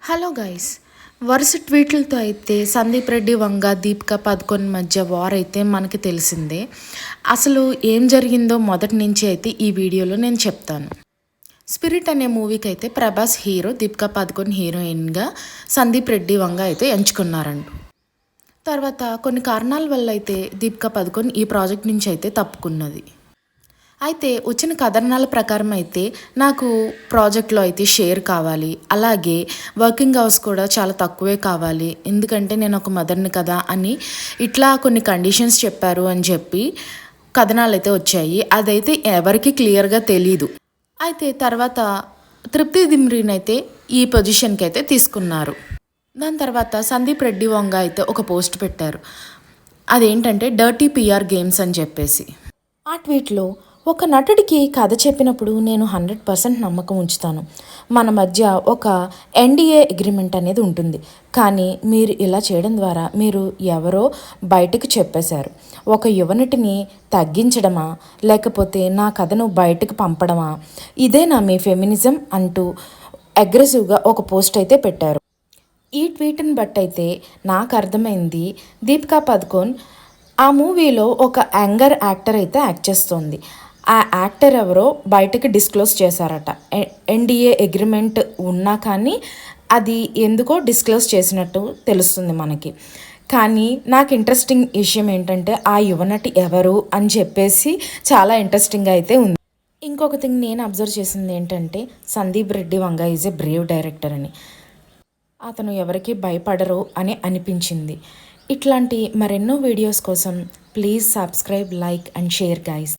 Hello guys, వరుస ట్వీట్లతో అయితే సందీప్ రెడ్డి వంగ దీపికా పదుకొన్ మధ్య వార్ అయితే మనకి తెలిసిందే. అసలు ఏం జరిగిందో మొదటి నుంచి అయితే ఈ వీడియోలో నేను చెప్తాను. స్పిరిట్ అనే మూవీకి అయితే ప్రభాస్ హీరో, దీపికా పదుకొన్ హీరోయిన్గా సందీప్ రెడ్డి వంగ అయితే ఎంచుకున్నారంట. తర్వాత కొన్ని కారణాల వల్ల అయితే దీపికా పదుకొన్ ఈ ప్రాజెక్ట్ నుంచి అయితే తప్పుకున్నది. అయితే వచ్చిన కథనాల ప్రకారం అయితే నాకు ప్రాజెక్ట్లో అయితే షేర్ కావాలి, అలాగే వర్కింగ్ అవర్స్ కూడా చాలా తక్కువే కావాలి, ఎందుకంటే నేను ఒక మదర్ని కదా అని ఇట్లా కొన్ని కండిషన్స్ చెప్పారు అని చెప్పి కథనాలు అయితే వచ్చాయి. అదైతే ఎవరికి క్లియర్గా తెలీదు. అయితే తర్వాత తృప్తి దిమ్రీని అయితే ఈ పొజిషన్కి అయితే తీసుకున్నారు. దాని తర్వాత సందీప్ రెడ్డి వంగ అయితే ఒక పోస్ట్ పెట్టారు. అదేంటంటే డర్టీ పిఆర్ గేమ్స్ అని చెప్పేసి. ఆ ట్వీట్లో ఒక నటుడికి కథ చెప్పినప్పుడు నేను 100% నమ్మకం ఉంచుతాను. మన మధ్య ఒక ఎన్డీఏ అగ్రిమెంట్ అనేది ఉంటుంది, కానీ మీరు ఇలా చేయడం ద్వారా మీరు ఎవరో బయటకు చెప్పేశారు. ఒక యువనటిని తగ్గించడమా, లేకపోతే నా కథను బయటకు పంపడమా? ఇదేనా మీ ఫెమినిజం అంటూ అగ్రెసివ్గా ఒక పోస్ట్ అయితే పెట్టారు. ఈ ట్వీట్ని బట్టి అయితే నాకు అర్థమైంది, దీపికా పదుకొన్ ఆ మూవీలో ఒక యాంగర్ యాక్టర్ అయితే యాక్ట్ చేస్తోంది. ఆ యాక్టర్ ఎవరో బయటకి డిస్క్లోజ్ చేశారట. ఎన్డీఏ అగ్రిమెంట్ ఉన్నా కానీ అది ఎందుకో డిస్క్లోజ్ చేసినట్టు తెలుస్తుంది మనకి. కానీ నాకు ఇంట్రెస్టింగ్ విషయం ఏంటంటే ఆ యువనటి ఎవరు అని చెప్పేసి చాలా ఇంట్రెస్టింగ్గా అయితే ఉంది. ఇంకొక థింగ్ నేను అబ్జర్వ్ చేసింది ఏంటంటే Sandeep Reddy Vanga is a Brave director అని. అతను ఎవరికి భయపడరు అని అనిపించింది. ఇట్లాంటి మరెన్నో వీడియోస్ కోసం please subscribe, like and share guys.